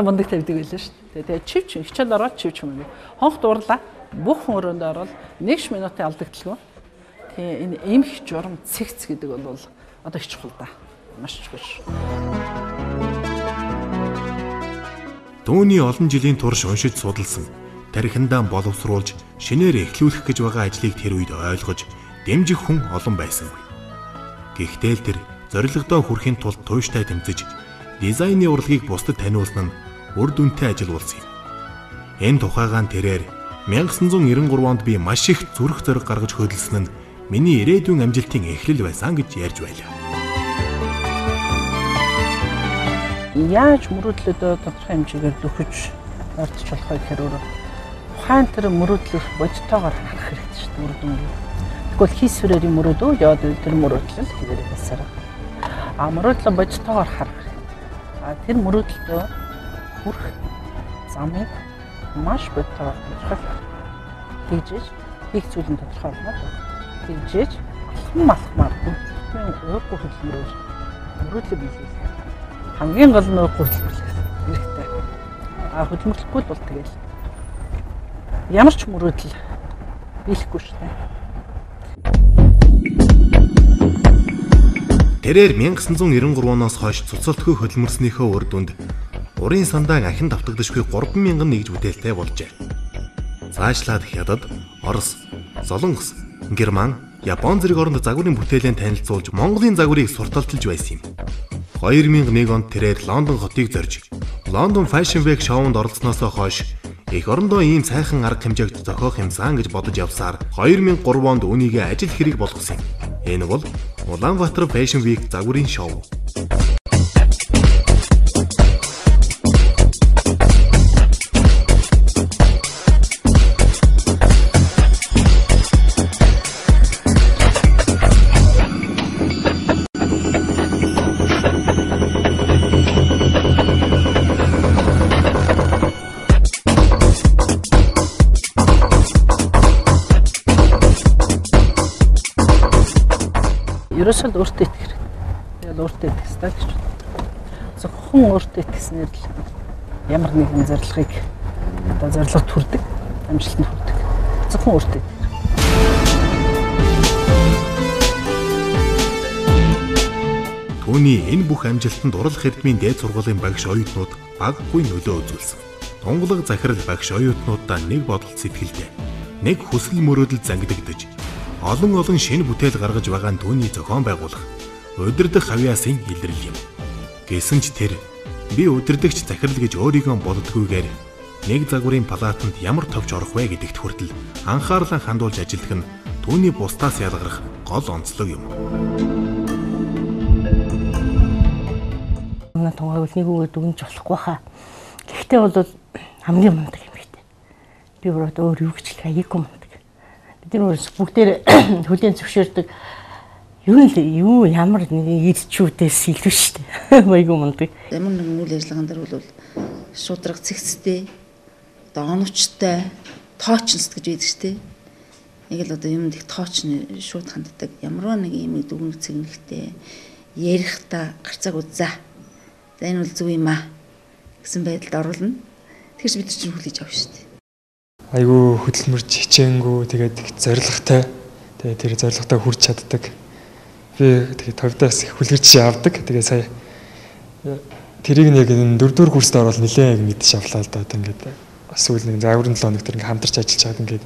мундаг тавьдаг байлаа шүү дээ. Тэгээ чивч хичээл ороод чивч юм. Хонх дуурлаа. Бүх өрөөнд ороод 1 минутын алдагдaltaгүй. Тэгээ энэ эмх журам цэгц гэдэг бол одоо их чухал да. Маш чухал. Түүний олон жилийн турш уншиж судалсан, тархиндаа боловсруулж, шинээр эхлүүлэх гэж байгаа ажлыг тэр үед ойлгож, дэмжих хүн олон байсан. Гэхдээ л тэр зорилгодоо хүрэхин тулд тууштай тэмцэж, дизайны урлагийг бусдад таниулсан нь үр дүнтэй ажил болсон юм. Энэ тухайгаан тэрээр 1993 онд би маш их зүрх зориг гаргаж хөдөлсөн нь миний ирээдүйн амжилтын эхлэл байсан гэж ярьж байлаа. Яаж мөрөөдлөдөө тодорхой хэмжээгээр дөхөж ордч болох вэ гэхээр ухаан тэр мөрөөдлөх бодтойгоор харах хэрэгтэй шүү дээ үр дүнгээ. Тэгвэл хийсвэрийн мөрөөдөө яад тэр мөрөөдөл нь тэр басараа. Мөрөөдлөө бодтойгоор харах хэрэгтэй. Тэр мөрөөдөлтөө хүрэх замыг маш бодтойгоор тодорхойлох. Тэгжээж хийх зүйлэн тодорхой болно. Тэгжээж алхмаар бүгдийн өөхгүй хөдөлмөрөөр мөрөөдлөө биелүүлэх. Хамгийн гол нь өөхгүй хөдөлмөрлөх хэрэгтэй. Хөдөлмөрлөхгүй бол тэгэл ямар ч мөрөөдөл биелэхгүй шүү дээ. Тэрээр 1993 оноос хойш цуцалтгүй хөдөлмөрснийхөө үр дүнд урын сандааг ахин давтагдашгүй 3000 нэгж бүтээлтэй болжээ. Цаашлаад Хятад, Орос, Солонгос, Герман, Япон зэрэг оронд загварын бүтээлээ танилцуулж Монголын загварыг сурталталж байсан юм. 2001 онд тэрээр Лондон хотыг зорж, Лондон Fashion Week шоунд оролцсноосоо хойш эх орондоо ийм сайхан арга хэмжээгт зохиох юмсан гэж бодож явсаар 2003 онд үүнийг ажил хэрэг болгосон юм. Энэ бол Улаанбаатар Fashion Week загварын шоу. Ерөөсөө өөртөө итгэх хэрэгтэй. Тэгээд өөртөө итгэх хэрэгтэй гэж байна. Зөвхөн өөртөө итгэснээр л ямар нэгэн зорилгыг одоо зорилго төрдөг, амжилтанд хүрдэг. Зөвхөн өөртөө итгэх. Түүний энэ бүх амжилтанд урлах эрдмийн дээд сургуулийн багш оюутнууд баггүй нөлөө үзүүлсэн. Тунгалаг захирал багш оюутнуудаа нэг бодолт сэтгэлдээ, нэг хүсэл мөрөөдөл зангидагдаж олон шинэ бүтээл гаргаж байгаа нь түүний зохион байгуулах удирдах хавьяасын илрэл юм. Гэсэн ч тэр би удирдагч захирал гэж өөрийгөө боддгүйгээр нэг загварын палатанд ямар товч орох вэ гэдэгт хүртэл анхаарлаа хандуулж ажиллах нь түүний бусдаас ялгарх гол онцлог юм. Манай тунгааг нэг үгээр дүгнж болохгүй хаа. Гэхдээ бол хамгийн мундаг юм бэ. Би өөр юу гэж хэлэх аягүй мундаг. Бид нар бүгдээр хөлийн зөвшөөрдөг. Ер нь юу ямар нэг ирчүүдээс илүү шүү дээ. Аягүй мундаг. Ямар нэгэн үйл ажиллагаан дээр бол шудраг цэгцтэй, одоо оновчтой, тоочнс гэж байдаг шүү дээ. Яг л одоо юмд их тоочны шууд ханддаг. Ямар нэг юм дүгнэх цэгнэхтэй ярихдаа гарцааг үзээ. За энэ бол зөв юм аа гэсэн байдалд оруулна. Тэгэхээр бид чинь хүлээж авах шүү дээ. Айгүй хөдөлмөрч хичээнгүү тэгээд зоригтой. Тэгээд тэр зоригтой хүрч чаддаг. Би тэгээд товдоос их хүлэрч авдаг. Тэгээд сая тэрийг нэг энэ 4-4 курст ороод нэлээд мэдчих авлаа л да. Одоо ингээд бас үл нэг загварын 7 хоног тэр ингээд хамтарч ажиллаж чад ингээд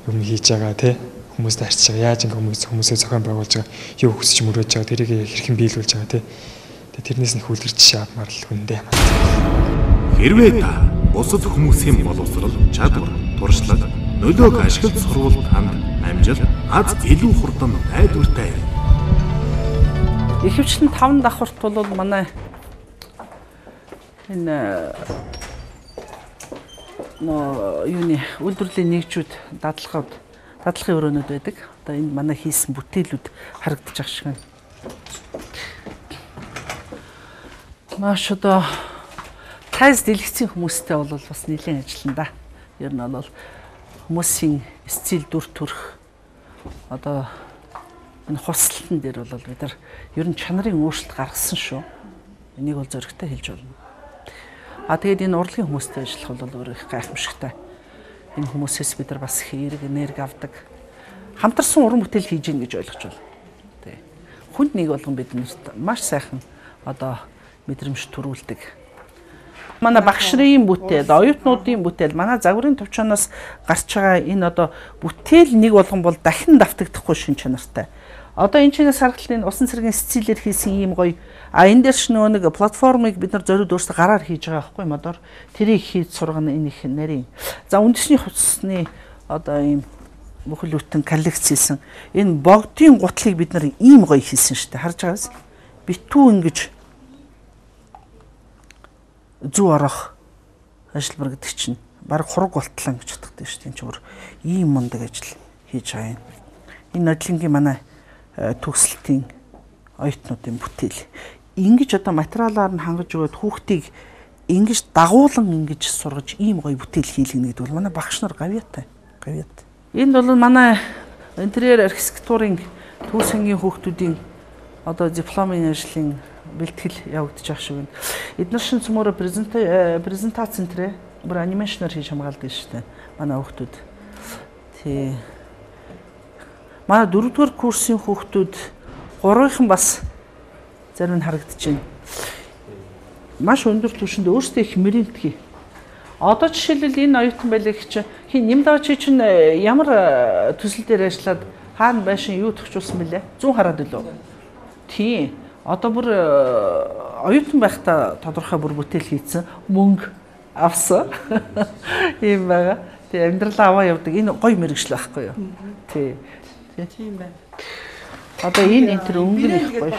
юм хийж байгаа тий. Хүмүүст арчиж байгаа. Яаж ингээд хүмүүсээ зохион байгуулж байгаа. Юу хүсэж мөрөөж байгаа. Тэрийг хэрхэн биелүүлж байгаа тий. Тэгээд тэрнээс нь хүлэрч авмаар л хүндээ. Хэрвээ та бусад хүмүүсийн боловсрол, чадвар, туршлага, нөлөөг ашиглаж сурвал танд амжилт аз илүү хурдан найдвартай. Ихэвчлэн 5 давхарт бол манай энэ юуны үйлдвэрлэлийн нэгжүүд дадлагын өрөөнүүд байдаг. Одоо энэ манай хийсэн бүтээлүүд харагдаж байгаа шиг байна. Маш одоо тайз дэлгэцийн хүмүүстэй бол бас нэлийн ажиллана да. Ер нь бол хүмүүсийн стил дүр төрх одоо энэ хуслалтан дээр бол бид нар ер нь чанарын өөрчлөлт гаргасан шүү. Энийг бол зөрөгтэй хэлж болно. Тэгээд энэ урлагийн хүмүүстэй ажиллах бол өөр их гайхамшигтай. Энэ хүмүүсээс бид нар бас их эерэг энерги авдаг. Хамтарсан уран бүтээл хийж гин гэж ойлгож байна. Тэ. Хүнд нэг болгон биднэрт маш сайхан одоо мэдрэмж төрүүлдэг. Манай багш нарын бүтээл, оюутнуудын бүтээл, манай загварын төвчнөөс гарч байгаа энэ одоо бүтээл нэг болгон бол дахин давтагдахгүй шин чанартай. Одоо энэ чинээс харахад энэ усан цэргийн стилээр хийсэн ийм гоё энэ дээр ч нөгөө нэг платформыг бид нар зориуд өөрсдөө гараар хийж байгаа байхгүй модоор тэрийг хийж сургана энэ их нарийн. За үндэсний хувцсны одоо ийм бүхэл бүтэн коллекц хийсэн. Энэ богдын гутлыг бид нар ийм гоё хийсэн шүү дээ. Харж байгаас битүү ингэж зүү орох ажиллабар гэдэг чинь баг хураг болтлон гэж утгатай шүү дээ. Энэ ч өөр ийм мундаг ажил хийж байгаа юм. Энэ ажлынгийн манай төгсөлтийн оюутнуудын бүтээл. Ингэж одоо материалаар нь хангаж өгөөд хүүхдийг ингэж дагуулan ингэж сургаж ийм гоё бүтээл хийлгэнэ гэдэг бол манай багш нар гавьяатай. Гавьяат. Энд бол манай интерьер архитектурын төвс ангийн хүүхдүүдийн одоо дипломын ажлын бэлтгэл явагдаж байгаа шиг байна. Эдгээр шин цөмөрө презентац центрээ бүр анимашнаар хийж хамгаалдаг шүү дээ. Манай хүүхдүүд. Тий. Манай 4-р курсын хүүхдүүд 3-ын бас зарим нь харагдаж байна. Маш өндөр түвшинд өөрсдөө их мэрэгдгий. Одоо жишээлбэл энэ оюутан байлаа гэх чинь хин нэмдаа чи чинь ямар төсөл дээр ажиллаад хаана байшин юу төгчүүлсэн бэлээ? 100 хараад илүү. Тийм. Одоо бүр оюутан байхдаа тодорхой бүр бүтээл хийцэн мөнгө авсан. Ийм байгаа. Тэгээ амьдралаа аваа явдаг. Энэ гоё мэрэгжил байхгүй юу? Тий. Тийм байна. Одоо энэ тэр өнгөн их гоё.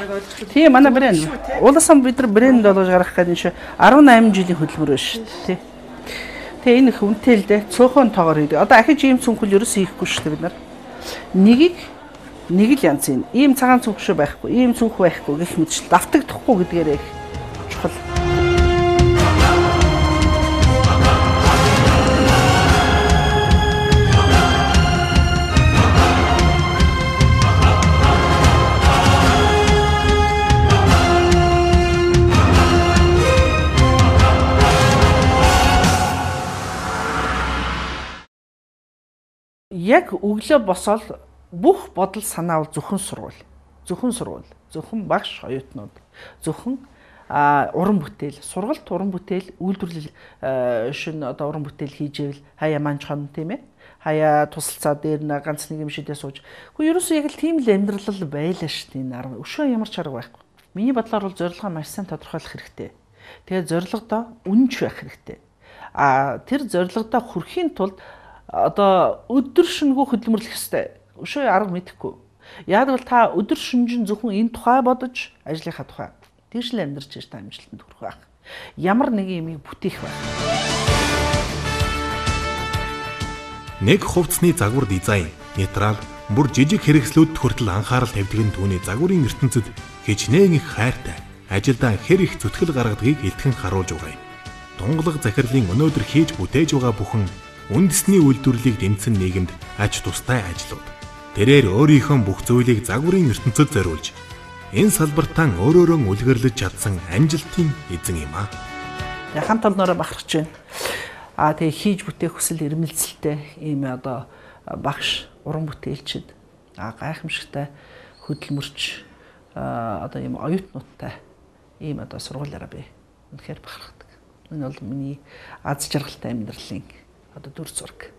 Тийм манай брэнд. Улаасан бид нар брэнд болгож гаргах гэдэг нь 18 жилийн хөдөлмөр байна шүү дээ. Тэгээ энэ их үнэтэй л дээ. Цөөхөн тоогоор хийдэг. Одоо ахиж ийм цүнхэл ерөөсөө хийхгүй шүү дээ бид нар. Нэг л янз юм. Ийм цагаан цүнх шүү байхгүй. Ийм цүнх байхгүй гэх мэтчил давтагдахгүй гэдгээрээ их чухал. Яг өглөө босоод бүх бодол санаа бол зөвхөн сургууль. Зөвхөн багш оюутнууд. Зөвхөн уран бүтээл, сургалт уран бүтээл, үйлдвэрлэл шин одоо уран бүтээл хийжээвэл хаяа манчхан тийм ээ. Хаяа тусалцаа дээр ганц нэг юм шидээ сууж. Гэхдээ ерөөсөө яг л тийм л амьдрал байлаа шүү дээ. Энэ арга өшөө ямар ч арга байхгүй. Миний бодлоор бол зорилгоо маш сайн тодорхойлох хэрэгтэй. Тэгээд зорилгодоо үнэнч байх хэрэгтэй. Тэр зорилгодоо хүрэхийн тулд одоо өдөр шөнөгүй хөдөлмөрлөх ёстой. Өшөө арга мэдэхгүй. Яг л та өдөр шөнөжин зөвхөн энэ тухай бодож ажлынхаа тухай тэгш л амьдарч ирж та амжилтанд хүрэх байх. Ямар нэгэн юмыг бүтээх байх. Нэг хувцсны загвар дизайн, нейтрал, бүр жижиг хэрэгслүүд хүртэл анхаарал тавьдаг нь түүний загварын ертөнцид хичнээн их хайртай, ажилдаа хэр их зүтгэл гаргадгийг илтгэн харуулж байгаа юм. Тунгалаг захирлын өнөөдөр хийж бүтээж байгаа бүхэн үндэсний үйлдвэрлэлийг дэмжсэн нийгэмд аж тустай ажлууд. Тэрээр өөрийнхөө бүх зүйлийг загварын ертөнцид зориулж энэ салбартаа өөрөөрөө үлгэрлэж чадсан амжилтын эзэн юм аа. Хамт олноороо бахарч байна. Тэгээ хийж бүтээх хүсэл эрмэлзэлтэй ийм одоо багш уран бүтээлчд гайхамшигтай хөдөлмөрч одоо ийм оюутнуудтай ийм одоо сургуулиараа би үнэхээр бахархдаг. Энэ бол миний аз жаргалтай амьдралын одоо дүр зураг.